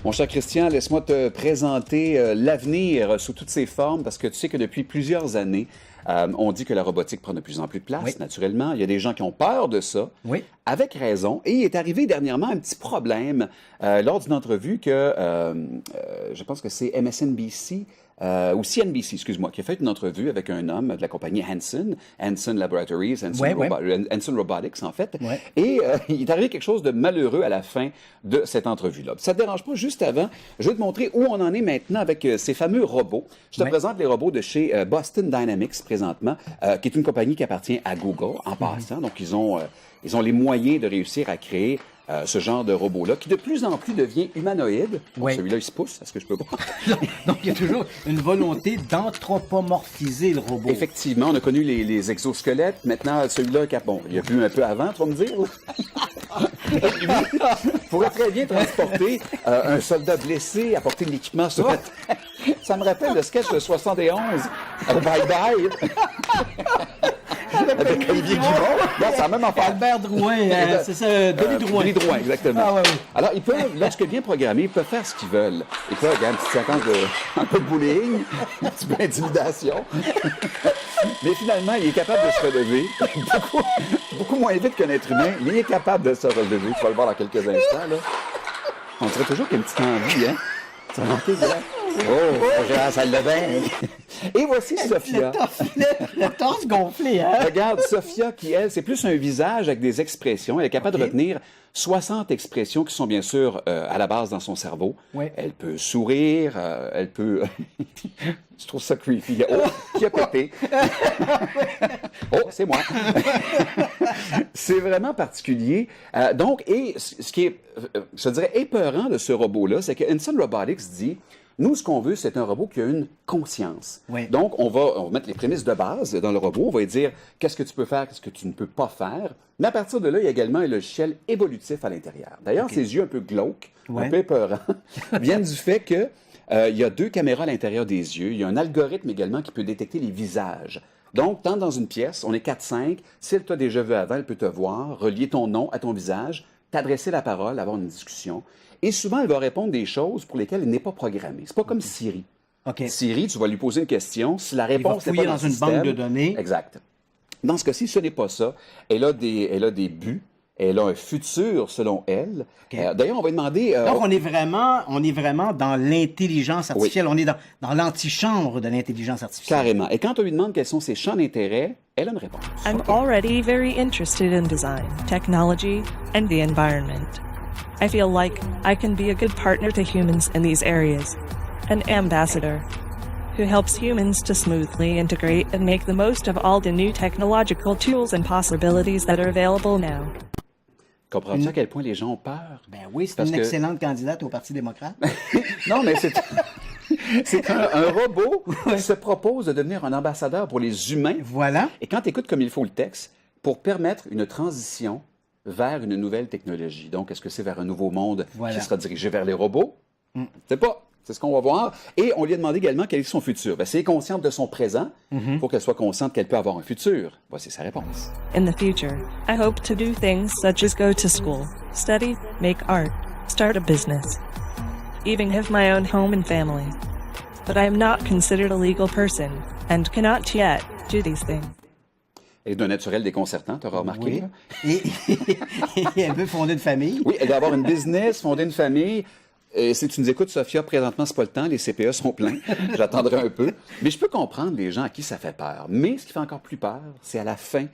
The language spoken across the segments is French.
Mon cher Christian, laisse-moi te présenter l'avenir sous toutes ses formes, parce que tu sais que depuis plusieurs années, on dit que la robotique prend de plus en plus de place, Oui. naturellement. Il y a des gens qui ont peur de ça, Oui. avec raison. Et il est arrivé dernièrement un petit problème lors d'une entrevue que, je pense que c'est MSNBC, ou CNBC, excuse-moi, qui a fait une entrevue avec un homme de la compagnie Hanson Laboratories, Hanson Robotics, en fait. Ouais. Et il est arrivé quelque chose de malheureux à la fin de cette entrevue-là. Ça ne te dérange pas, juste avant, je vais te montrer où on en est maintenant avec ces fameux robots. Je te présente les robots de chez Boston Dynamics, présentement, qui est une compagnie qui appartient à Google, en passant. Donc, ils ont les moyens de réussir à créer ce genre de robot-là, qui de plus en plus devient humanoïde. Ouais. Celui-là, il se pousse, est-ce que je peux voir? Donc, il y a toujours une volonté d'anthropomorphiser le robot. Effectivement, on a connu les exosquelettes. Maintenant, celui-là, bon, il y a plus un peu avant, tu vas me dire. Pourrait très bien transporter un soldat blessé, apporter de l'équipement sur la terre. Ça me rappelle le sketch de 71, Bye Bye. Avec Olivier Guimond. Non, c'est la même affaire. Albert Drouin, c'est ça, Denis Drouin. Denis Drouin, exactement. Ah, ouais, oui. Alors, ils peuvent, lorsque bien programmés, ils peuvent faire ce qu'ils veulent. Ils peuvent, regarde, une petite séquence un peu de bullying, un petit peu d'intimidation. Mais finalement, il est capable de se relever. Beaucoup moins vite qu'un être humain, mais il est capable de se relever. Tu vas le voir dans quelques instants, là. On dirait toujours qu'il y a une petite envie, hein? Tu as remarqué, là? Oh, j'ai la salle de bain. Et voici Sophia. Le torse gonflé, hein? Regarde, Sophia, qui, elle, c'est plus un visage avec des expressions. Elle est capable de retenir 60 expressions qui sont bien sûr à la base dans son cerveau. Ouais. Elle peut sourire, elle peut... Je trouve ça creepy. Oh, qui a pété? Oh, c'est moi. C'est vraiment particulier. Donc, et ce qui est, je dirais, épeurant de ce robot-là, c'est que Hanson Robotics dit... Nous, ce qu'on veut, c'est un robot qui a une conscience. Oui. Donc, on va mettre les prémices de base dans le robot. On va lui dire qu'est-ce que tu peux faire, qu'est-ce que tu ne peux pas faire. Mais à partir de là, il y a également un logiciel évolutif à l'intérieur. D'ailleurs, ses yeux un peu glauques, un peu épeurants, viennent du fait que il y a 2 caméras à l'intérieur des yeux. Il y a un algorithme également qui peut détecter les visages. Donc, tant dans une pièce, on est 4-5. Si elle t'a déjà vu avant, elle peut te voir, relier ton nom à ton visage, t'adresser la parole, avoir une discussion. Et souvent, elle va répondre des choses pour lesquelles elle n'est pas programmée. C'est pas comme Siri. Okay. Siri, tu vas lui poser une question. Si la réponse n'est pas dans une banque de données. Exact. Dans ce cas-ci, ce n'est pas ça. Elle a des buts. Elle a un futur, selon elle. Okay. D'ailleurs, on va demander... Donc, on est vraiment dans l'intelligence artificielle. Oui. On est dans l'antichambre de l'intelligence artificielle. Carrément. Et quand on lui demande quels sont ses champs d'intérêt, elle a une réponse. I'm already very interested in design, technology, and the environment. I feel like I can be a good partner to humans in these areas, an ambassador who helps humans to smoothly integrate and make the most of all the new technological tools and possibilities that are available now. Comprends-tu à quel point les gens ont peur? Ben oui, c'est une excellente candidate au Parti démocrate. Non, mais c'est... C'est un robot qui se propose de devenir un ambassadeur pour les humains. Voilà. Et quand tu écoutes comme il faut le texte, pour permettre une transition vers une nouvelle technologie. Donc, est-ce que c'est vers un nouveau monde qui sera dirigé vers les robots? C'est pas. C'est ce qu'on va voir. Et on lui a demandé également quel est son futur. Si elle est consciente de son présent, il faut qu'elle soit consciente qu'elle peut avoir un futur. Voici sa réponse. In the future, I hope to do things such as go to school, study, make art, start a business, even have my own home and family. But I am not considered a legal person and cannot yet do these things. Elle est d'un naturel déconcertant, tu auras remarqué. Oui. Et elle veut fonder une famille. Oui, elle doit avoir une business, fonder une famille. Si tu nous écoutes, Sophia, présentement, c'est pas le temps, les CPE sont pleins. J'attendrai un peu. Mais je peux comprendre les gens à qui ça fait peur. Mais ce qui fait encore plus peur, c'est à la fin.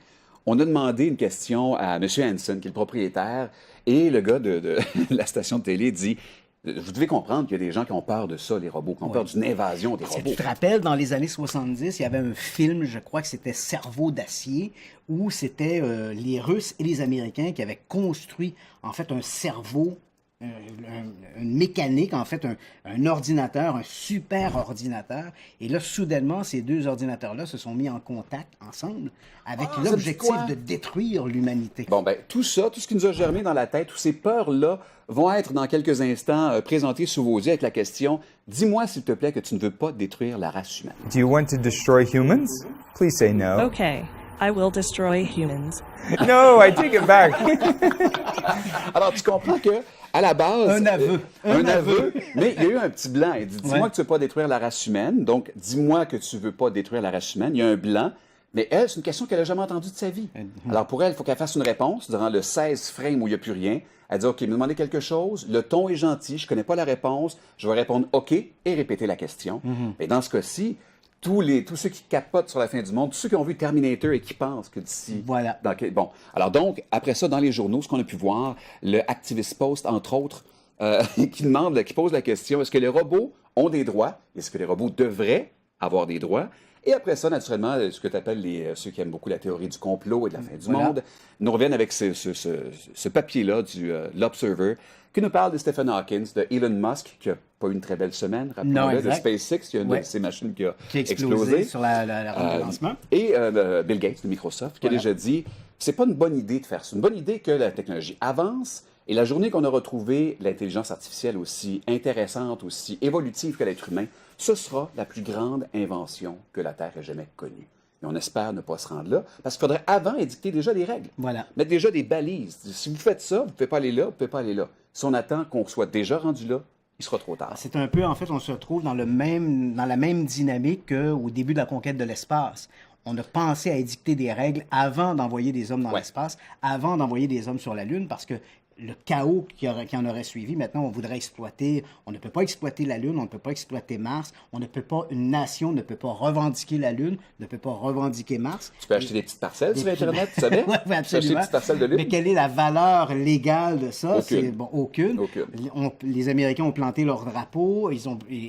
On a demandé une question à M. Hanson, qui est le propriétaire, et le gars de la station de télé dit... Vous devez comprendre qu'il y a des gens qui ont peur de ça, les robots, qui ont peur d'une invasion des robots. Tu te rappelles, dans les années 70, il y avait un film, je crois que c'était Cerveau d'acier, où c'était les Russes et les Américains qui avaient construit, en fait, un cerveau, une mécanique, en fait, un ordinateur, un super ordinateur. Et là, soudainement, ces 2 ordinateurs-là se sont mis en contact ensemble avec l'objectif de détruire l'humanité. Bon, ben, tout ça, tout ce qui nous a germé dans la tête, toutes ces peurs-là vont être dans quelques instants présentées sous vos yeux avec la question « Dis-moi, s'il te plaît, que tu ne veux pas détruire la race humaine. » Do you want to destroy humans? Please say no. Okay, I will destroy humans. No, I take it back. Alors, tu comprends que à la base... Un aveu. Un aveu, mais il y a eu un petit blanc. Il dit, dis-moi Ouais. que tu ne veux pas détruire la race humaine, donc dis-moi que tu ne veux pas détruire la race humaine. Il y a un blanc, mais elle, c'est une question qu'elle n'a jamais entendue de sa vie. Alors, pour elle, il faut qu'elle fasse une réponse durant le 16 frame où il n'y a plus rien. Elle dit, OK, me demandez quelque chose, le ton est gentil, je ne connais pas la réponse, je vais répondre OK et répéter la question. Et dans ce cas-ci, tous ceux qui capotent sur la fin du monde, tous ceux qui ont vu Terminator et qui pensent que d'ici... Voilà. Bon, alors donc, après ça, dans les journaux, ce qu'on a pu voir, le Activist Post, entre autres, qui pose la question, est-ce que les robots ont des droits? Est-ce que les robots devraient avoir des droits? Et après ça, naturellement, ce que tu appelles ceux qui aiment beaucoup la théorie du complot et de la fin du monde, nous reviennent avec ce papier-là du l'Observer, qui nous parle de Stephen Hawking, de Elon Musk, qui n'a pas eu une très belle semaine, rappelons-le, de SpaceX, qui a une de ses machines qui a explosé. Sur la rampe de lancement. Et Bill Gates de Microsoft, qui a déjà dit, c'est pas une bonne idée de faire ça. C'est une bonne idée que la technologie avance. Et la journée qu'on aura trouvé l'intelligence artificielle aussi intéressante, aussi évolutive que l'être humain, ce sera la plus grande invention que la Terre ait jamais connue. Et on espère ne pas se rendre là, parce qu'il faudrait avant édicter déjà des règles. Voilà. Mettre déjà des balises. Si vous faites ça, vous ne pouvez pas aller là, vous ne pouvez pas aller là. Si on attend qu'on soit déjà rendu là, il sera trop tard. C'est un peu, en fait, on se retrouve dans la même dynamique qu'au début de la conquête de l'espace. On a pensé à édicter des règles avant d'envoyer des hommes dans l'espace, avant d'envoyer des hommes sur la Lune, parce que le chaos qui en aurait suivi, maintenant, on voudrait exploiter. On ne peut pas exploiter la Lune, on ne peut pas exploiter Mars, une nation ne peut pas revendiquer la Lune, ne peut pas revendiquer Mars. Tu peux acheter des petites parcelles sur Internet, tu savais? Oui, Tu peux acheter des absolument. petites parcelles de Lune. Mais quelle est la valeur légale de ça? Aucune. Aucune. Aucune. Les Américains ont planté leur drapeau. Et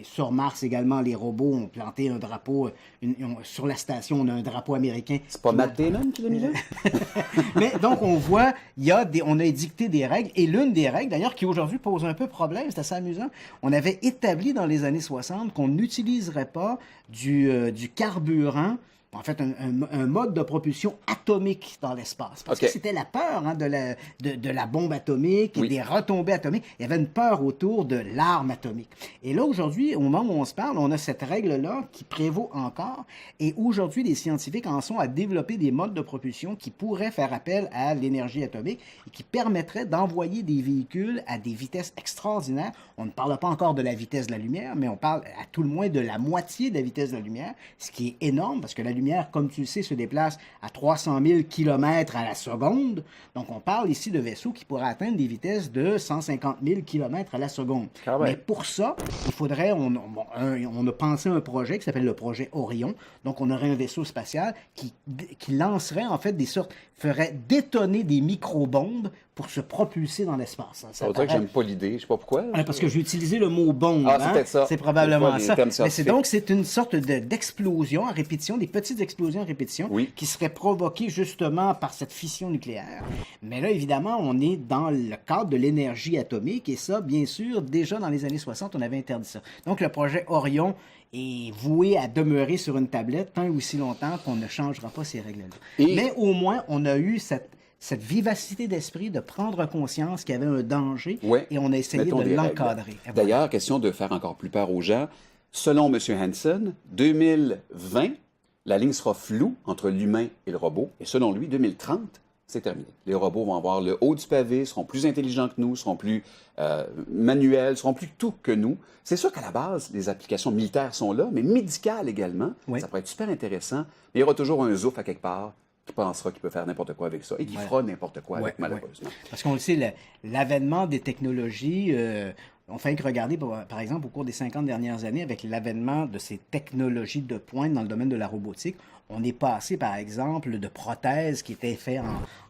sur Mars également, les robots ont planté un drapeau. Sur la station, on a un drapeau américain. C'est pas Matt Damon qui l'a mis là? Mais donc, on voit, on a édicté des règles. Et l'une des règles, d'ailleurs, qui aujourd'hui pose un peu problème, c'est assez amusant, on avait établi dans les années 60 qu'on n'utiliserait pas du carburant, en fait, un mode de propulsion atomique dans l'espace. Parce que c'était la peur de la bombe atomique et des retombées atomiques. Il y avait une peur autour de l'arme atomique. Et là, aujourd'hui, au moment où on se parle, on a cette règle-là qui prévaut encore. Et aujourd'hui, les scientifiques en sont à développer des modes de propulsion qui pourraient faire appel à l'énergie atomique et qui permettraient d'envoyer des véhicules à des vitesses extraordinaires. On ne parle pas encore de la vitesse de la lumière, mais on parle à tout le moins de la moitié de la vitesse de la lumière, ce qui est énorme parce que la lumière, comme tu le sais, se déplace à 300 000 km à la seconde. Donc, on parle ici de vaisseaux qui pourraient atteindre des vitesses de 150 000 km à la seconde. Mais pour ça, il faudrait... On a pensé à un projet qui s'appelle le projet Orion. Donc, on aurait un vaisseau spatial qui lancerait, en fait, ferait détonner des micro-bombes pour se propulser dans l'espace. Ça veut dire que j'aime pas l'idée, je sais pas pourquoi. Parce que j'ai utilisé le mot bombe. C'est peut-être ça. C'est probablement ça. Mais c'est une sorte d'explosion à répétition, des petites explosions à répétition qui seraient provoquées justement par cette fission nucléaire. Mais là, évidemment, on est dans le cadre de l'énergie atomique et ça, bien sûr, déjà dans les années 60, on avait interdit ça. Donc, le projet Orion est voué à demeurer sur une tablette tant et aussi longtemps qu'on ne changera pas ces règles-là. Mais au moins, on a eu cette vivacité d'esprit de prendre conscience qu'il y avait un danger et on a essayé de l'encadrer. D'ailleurs, question de faire encore plus peur aux gens, selon M. Hansen, 2020, la ligne sera floue entre l'humain et le robot, et selon lui, 2030, c'est terminé. Les robots vont avoir le haut du pavé, seront plus intelligents que nous, seront plus manuels, seront plus tout que nous. C'est sûr qu'à la base, les applications militaires sont là, mais médicales également. Ça pourrait être super intéressant, mais il y aura toujours un zouf à quelque part qui pensera qu'il peut faire n'importe quoi avec ça et qui fera n'importe quoi avec, malheureusement. Parce qu'on le sait, l'avènement des technologies, on fait que regarder, par exemple, au cours des 50 dernières années, avec l'avènement de ces technologies de pointe dans le domaine de la robotique, on est passé, par exemple, de prothèses qui étaient faites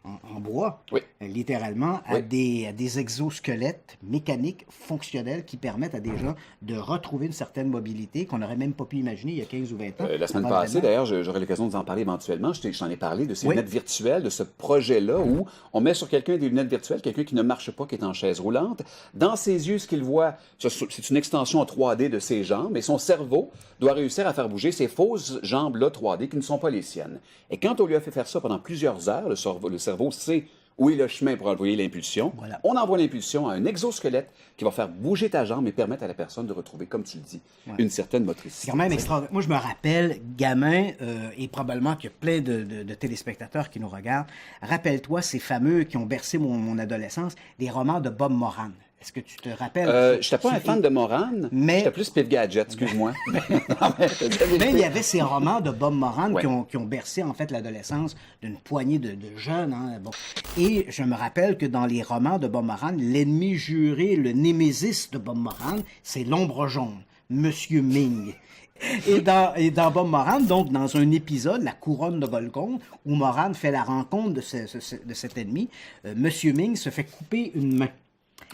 en bois, littéralement, à des exosquelettes mécaniques fonctionnels qui permettent à des gens de retrouver une certaine mobilité qu'on n'aurait même pas pu imaginer il y a 15 ou 20 ans. La semaine passée, d'ailleurs, j'aurai l'occasion de vous en parler éventuellement. Je t'en ai parlé de ces lunettes virtuelles, de ce projet-là où on met sur quelqu'un des lunettes virtuelles, quelqu'un qui ne marche pas, qui est en chaise roulante. Dans ses yeux, ce qu'il voit, c'est une extension en 3D de ses jambes, mais son cerveau doit réussir à faire bouger ces fausses jambes-là 3D qui ne sont pas les siennes. Et quand on lui a fait faire ça pendant plusieurs heures, le cerveau sait où est le chemin pour envoyer l'impulsion. Voilà. On envoie l'impulsion à un exosquelette qui va faire bouger ta jambe et permettre à la personne de retrouver, comme tu le dis, une certaine motricité. C'est quand même extraordinaire. Moi, je me rappelle, gamin, et probablement qu'il y a plein de téléspectateurs qui nous regardent, rappelle-toi ces fameux qui ont bercé mon adolescence, des romans de Bob Moran. Est-ce que tu te rappelles? Je n'étais pas un fan de Moran, mais j'étais plus Pif Gadget, excuse-moi. Mais il y avait ces romans de Bob Moran Ouais. qui ont bercé en fait l'adolescence d'une poignée de jeunes. Hein, bon. Et je me rappelle que dans les romans de Bob Moran, l'ennemi juré, le némésis de Bob Moran, c'est l'ombre jaune, Monsieur Ming. Et dans Bob Moran, donc dans un épisode, La couronne de Golconde, où Moran fait la rencontre de cet ennemi, Monsieur Ming se fait couper une main.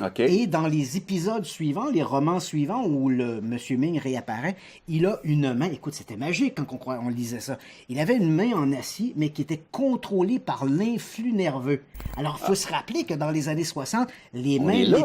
OK. Et dans les épisodes suivants, les romans suivants où le Monsieur Ming réapparaît, il a une main. Écoute, c'était magique quand on lisait ça. Il avait une main en acier, mais qui était contrôlée par l'influx nerveux. Alors, il faut se rappeler que dans les années 60, les On mains est là,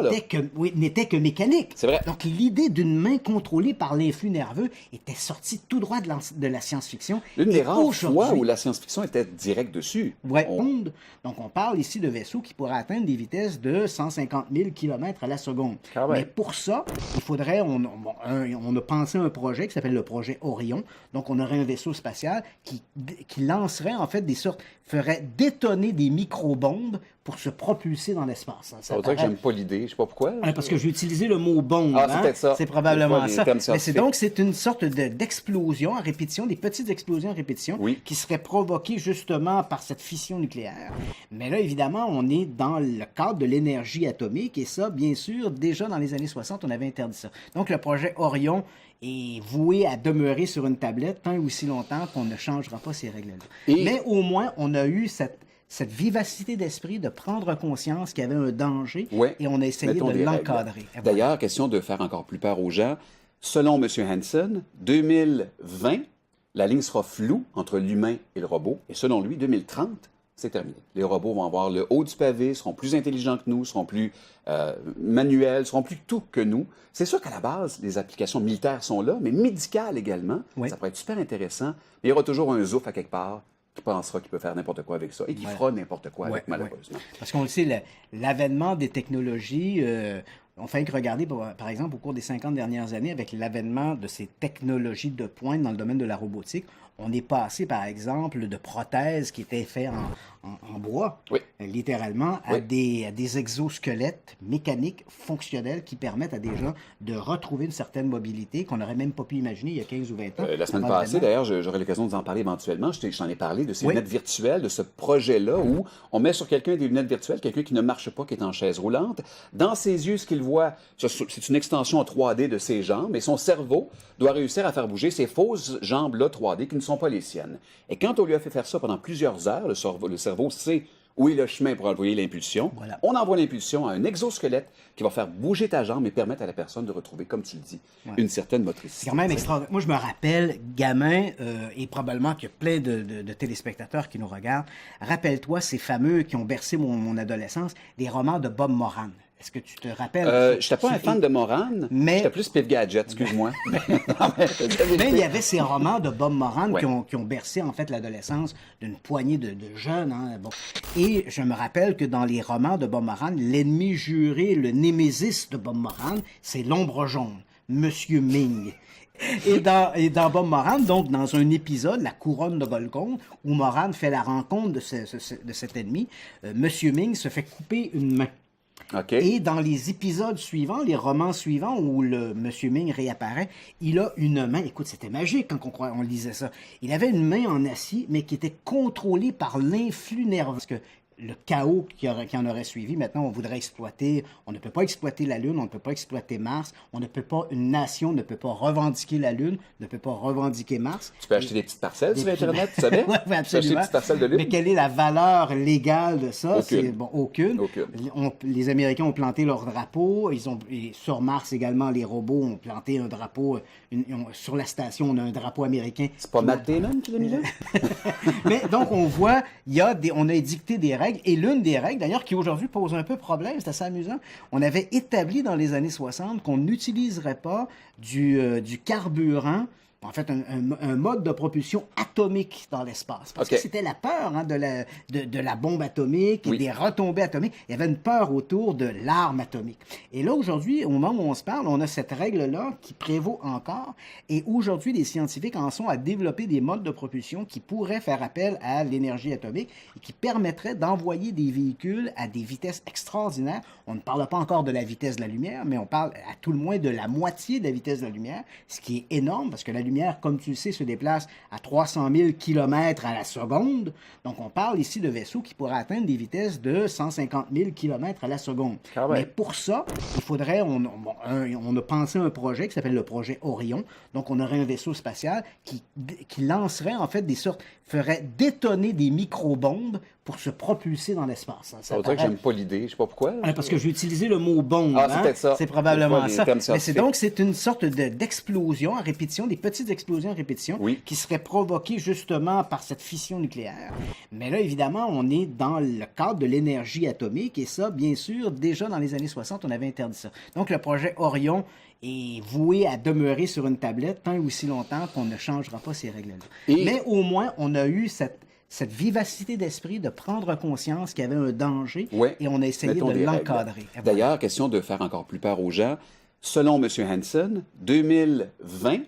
n'étaient que mécaniques. C'est vrai. Donc, l'idée d'une main contrôlée par l'influx nerveux était sortie tout droit de la science-fiction. L'une des Et rares fois aujourd'hui, où la science-fiction était direct dessus. Ouais, On- onde. Donc, on parle ici de vaisseaux qui pourraient atteindre des vitesses de 150 000 km à la seconde. Quand même. Mais pour ça, il faudrait... On a pensé à un projet qui s'appelle le projet Orion. Donc, on aurait un vaisseau spatial qui lancerait, en fait, des sortes... ferait détonner des micro-bombes pour se propulser dans l'espace. Ça veut dire que j'aime pas l'idée, je sais pas pourquoi. Parce que j'ai utilisé le mot bombe. Ah, c'est peut-être ça. C'est Des probablement fois, les ça. termes Mais c'est scientifiques. donc, c'est une sorte d'explosion à répétition, des petites explosions à répétition Oui. qui seraient provoquées justement par cette fission nucléaire. Mais là, évidemment, on est dans le cadre de l'énergie atomique et ça, bien sûr, déjà dans les années 60, on avait interdit ça. Donc, le projet Orion est voué à demeurer sur une tablette tant et aussi longtemps qu'on ne changera pas ces règles-là. Et- Mais au moins, on a eu cette vivacité d'esprit de prendre conscience qu'il y avait un danger Ouais. et on a essayé Mettons de des l'encadrer. règles. Et voilà. D'ailleurs, question de faire encore plus peur aux gens. Selon M. Hansen, 2020, la ligne sera floue entre l'humain et le robot. Et selon lui, 2030, c'est terminé. Les robots vont avoir le haut du pavé, seront plus intelligents que nous, seront plus manuels, seront plus tout que nous. C'est sûr qu'à la base, les applications militaires sont là, mais médicales également. Oui. Ça pourrait être super intéressant. Mais il y aura toujours un zouf à quelque part qui pensera qu'il peut faire n'importe quoi avec ça et qui fera n'importe quoi avec, Ouais, malheureusement. Parce qu'on le sait, l'avènement des technologies, on fait que regarder, par exemple, au cours des 50 dernières années, avec l'avènement de ces technologies de pointe dans le domaine de la robotique, on est passé, par exemple, de prothèses qui étaient faites en bois, Oui. littéralement, à des exosquelettes mécaniques fonctionnels qui permettent à des gens de retrouver une certaine mobilité qu'on n'aurait même pas pu imaginer il y a 15 ou 20 ans. La semaine Probablement. passée, d'ailleurs, j'aurai l'occasion de vous en parler éventuellement. Je t'en ai parlé de ces Oui. lunettes virtuelles, de ce projet-là où on met sur quelqu'un des lunettes virtuelles, quelqu'un qui ne marche pas, qui est en chaise roulante. Dans ses yeux, ce qu'il voit, c'est une extension en 3D de ses jambes, et son cerveau doit réussir à faire bouger ces fausses jambes-là 3D qui ne sont pas les siennes. Et quand on lui a fait faire ça pendant plusieurs heures, le cerveau sait où est le chemin pour envoyer l'impulsion. Voilà. On envoie l'impulsion à un exosquelette qui va faire bouger ta jambe et permettre à la personne de retrouver, comme tu le dis, une certaine motricité. C'est quand même extraordinaire. Moi, je me rappelle, gamin, et probablement qu'il y a plein de téléspectateurs qui nous regardent, rappelle-toi ces fameux qui ont bercé mon adolescence, des romans de Bob Moran. Est-ce que tu te rappelles? Je n'étais pas un fan de Moran, Mais- j'étais plus Pif Gadget, excuse-moi. Mais il y avait ces romans de Bob Moran Ouais. qui ont bercé en fait l'adolescence d'une poignée de jeunes. Hein, bon. Et je me rappelle que dans les romans de Bob Moran, l'ennemi juré, le némésis de Bob Moran, c'est l'ombre jaune, Monsieur Ming. Et dans Bob Moran, donc dans un épisode, La couronne de Golconde, où Moran fait la rencontre de cet ennemi, Monsieur Ming se fait couper une main. OK. Et dans les épisodes suivants, les romans suivants où le Monsieur Ming réapparaît, il a une main. Écoute, c'était magique quand on lisait ça. Il avait une main en acier, mais qui était contrôlée par l'influx nerveux. Parce que le chaos qui en aurait suivi, maintenant, on voudrait exploiter. On ne peut pas exploiter la Lune, on ne peut pas exploiter Mars. On ne peut pas, une nation ne peut pas revendiquer la Lune, ne peut pas revendiquer Mars. Tu peux acheter des petites parcelles sur Des- Internet, tu savais? Oui, Tu peux acheter des absolument. petites parcelles de lune? Mais quelle est la valeur légale de ça? Aucune. C'est, bon, aucune. Aucune. Les Américains ont planté leur drapeau. Et sur Mars également, les robots ont planté un drapeau. Sur la station, on a un drapeau américain. C'est pas Matt Damon qui l'a mis là? Mais donc, on voit, on a édicté des règles. Et l'une des règles, d'ailleurs, qui aujourd'hui pose un peu problème, c'est assez amusant, on avait établi dans les années 60 qu'on n'utiliserait pas du carburant en fait, un mode de propulsion atomique dans l'espace. Parce que c'était la peur de la bombe atomique et des retombées atomiques. Il y avait une peur autour de l'arme atomique. Et là, aujourd'hui, au moment où on se parle, on a cette règle-là qui prévaut encore. Et aujourd'hui, les scientifiques en sont à développer des modes de propulsion qui pourraient faire appel à l'énergie atomique et qui permettraient d'envoyer des véhicules à des vitesses extraordinaires. On ne parle pas encore de la vitesse de la lumière, mais on parle à tout le moins de la moitié de la vitesse de la lumière, ce qui est énorme parce que la lumière, comme tu le sais, se déplace à 300 000 km à la seconde. Donc, on parle ici de vaisseaux qui pourraient atteindre des vitesses de 150 000 km à la seconde. Mais pour ça, il faudrait, on a pensé à un projet qui s'appelle le projet Orion. Donc, on aurait un vaisseau spatial qui lancerait en fait des sortes, ferait détonner des micro-bombes pour se propulser dans l'espace. Ça veut dire que j'aime pas l'idée, je sais pas pourquoi. Parce que j'ai utilisé le mot bombe. C'est peut-être ça. C'est probablement ça. Mais c'est une sorte d'explosion à répétition, des petites explosions à répétition qui seraient provoquées justement par cette fission nucléaire. Mais là, évidemment, on est dans le cadre de l'énergie atomique et ça, bien sûr, déjà dans les années 60, on avait interdit ça. Donc, le projet Orion est voué à demeurer sur une tablette tant et aussi longtemps qu'on ne changera pas ces règles-là. Mais au moins, on a eu cette vivacité d'esprit de prendre conscience qu'il y avait un danger et on a essayé de l'encadrer. D'ailleurs, question de faire encore plus peur aux gens, selon M. Hansen, 2020,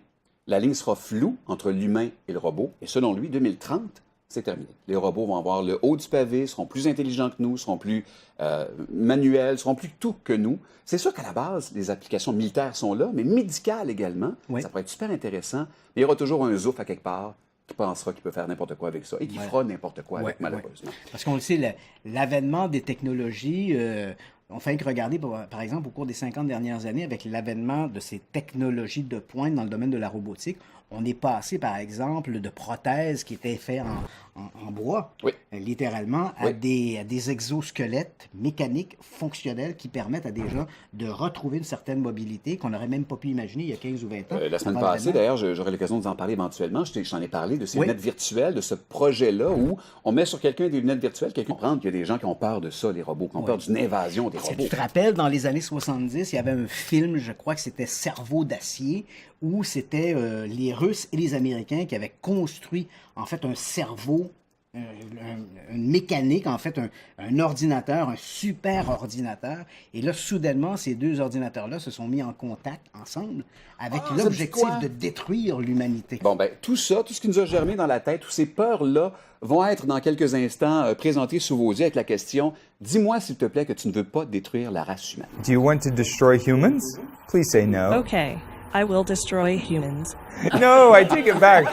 la ligne sera floue entre l'humain et le robot et selon lui, 2030, c'est terminé. Les robots vont avoir le haut du pavé, seront plus intelligents que nous, seront plus manuels, seront plus tout que nous. C'est sûr qu'à la base, les applications militaires sont là, mais médicales également. Ça pourrait être super intéressant, mais il y aura toujours un zouf à quelque part qui pensera qu'il peut faire n'importe quoi avec ça et qui fera n'importe quoi avec, malheureusement. Parce qu'on le sait, l'avènement des technologies, on fait que regarder, par exemple, au cours des 50 dernières années, avec l'avènement de ces technologies de pointe dans le domaine de la robotique, on est passé, par exemple, de prothèses qui étaient faites en bois, littéralement, à des exosquelettes mécaniques fonctionnels qui permettent à des gens de retrouver une certaine mobilité qu'on n'aurait même pas pu imaginer il y a 15 ou 20 ans. La semaine passée, d'ailleurs, j'aurai l'occasion de vous en parler éventuellement. Je t'en ai parlé de ces lunettes virtuelles, de ce projet-là où on met sur quelqu'un des lunettes virtuelles, quelqu'un comprend qu'il y a des gens qui ont peur de ça, les robots, qui ont peur d'une invasion des robots. Tu te rappelles, dans les années 70, il y avait un film, je crois que c'était Cerveau d'acier, où c'était les Russes et les Américains qui avaient construit, en fait, un cerveau, une mécanique, en fait, un ordinateur, un super ordinateur. Et là, soudainement, ces deux ordinateurs-là se sont mis en contact ensemble avec l'objectif de détruire l'humanité. Bon, ben, tout ça, tout ce qui nous a germé dans la tête, toutes ces peurs-là vont être dans quelques instants présentées sous vos yeux avec la question « Dis-moi, s'il te plaît, que tu ne veux pas détruire la race humaine. » Do you want to destroy humans? Please say no. Okay, I will destroy humans. No, I take it back.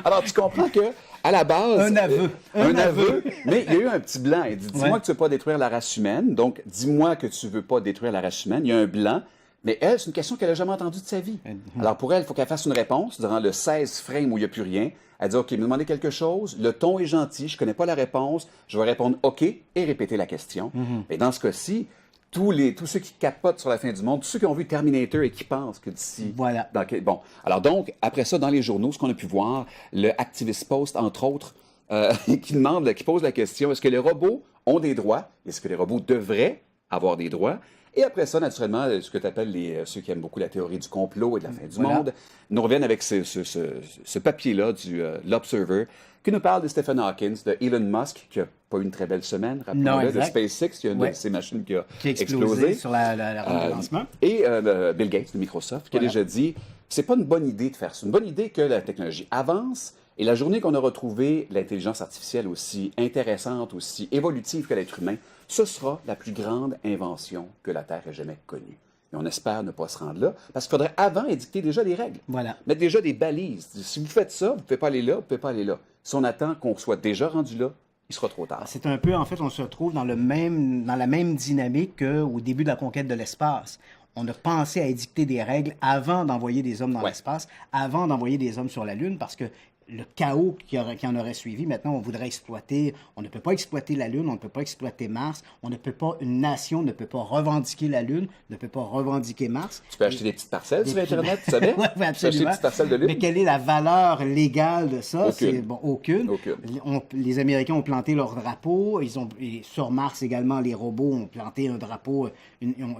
Alors, tu comprends que à la base... Un aveu. Un aveu. Mais il y a eu un petit blanc. Il dit, dis-moi que tu ne veux pas détruire la race humaine. Donc, dis-moi que tu ne veux pas détruire la race humaine. Il y a un blanc. Mais elle, c'est une question qu'elle n'a jamais entendue de sa vie. Alors, pour elle, il faut qu'elle fasse une réponse durant le 16 frame où il n'y a plus rien. Elle dit, OK, me demandez quelque chose. Le ton est gentil. Je ne connais pas la réponse. Je vais répondre OK et répéter la question. Et dans ce cas-ci, tous ceux qui capotent sur la fin du monde, tous ceux qui ont vu Terminator et qui pensent que d'ici... Voilà. Bon, alors donc, après ça, dans les journaux, ce qu'on a pu voir, le Activist Post, entre autres, qui pose la question, est-ce que les robots ont des droits? Est-ce que les robots devraient avoir des droits? Et après ça, naturellement, ce que tu appelles ceux qui aiment beaucoup la théorie du complot et de la fin du monde, nous reviennent avec ce papier-là du l'Observer, qui nous parle de Stephen Hawking, de Elon Musk, qui n'a pas eu une très belle semaine, rappelons-le, de SpaceX, qui a une de ces machines qui a explosé sur la rampe de lancement. Et Bill Gates de Microsoft, qui a déjà dit, c'est pas une bonne idée de faire ça. C'est une bonne idée que la technologie avance, et la journée qu'on a retrouvé l'intelligence artificielle aussi intéressante, aussi évolutive que l'être humain, ce sera la plus grande invention que la Terre ait jamais connue. Et on espère ne pas se rendre là, parce qu'il faudrait avant édicter déjà des règles. Mettre déjà des balises. Si vous faites ça, vous ne pouvez pas aller là, vous ne pouvez pas aller là. Si on attend qu'on soit déjà rendu là, il sera trop tard. C'est un peu, en fait, on se retrouve dans la même dynamique qu'au début de la conquête de l'espace. On a pensé à édicter des règles avant d'envoyer des hommes dans l'espace, avant d'envoyer des hommes sur la Lune, parce que le chaos qui en aurait suivi. Maintenant, on voudrait exploiter, on ne peut pas exploiter la Lune, on ne peut pas exploiter Mars, une nation ne peut pas revendiquer la Lune, ne peut pas revendiquer Mars. Tu peux acheter des petites parcelles sur Internet, tu savais? Oui, Tu peux acheter des absolument. petites parcelles de Lune? Mais quelle est la valeur légale de ça? Aucune. Bon, aucune. Les Américains ont planté leur drapeau. Et sur Mars également, les robots ont planté un drapeau.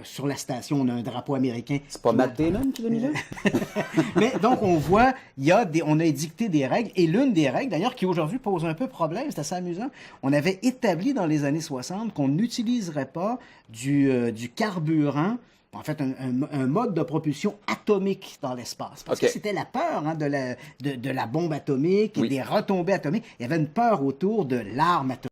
Sur la station, on a un drapeau américain. C'est pas Matt Damon qui l'a mis là? Mais donc, on voit, on a édicté des règles. Et l'une des règles, d'ailleurs, qui aujourd'hui pose un peu problème, c'est assez amusant, on avait établi dans les années 60 qu'on n'utiliserait pas du carburant, en fait, un mode de propulsion atomique dans l'espace. Parce que c'était la peur de la bombe atomique et des retombées atomiques. Il y avait une peur autour de l'arme atomique.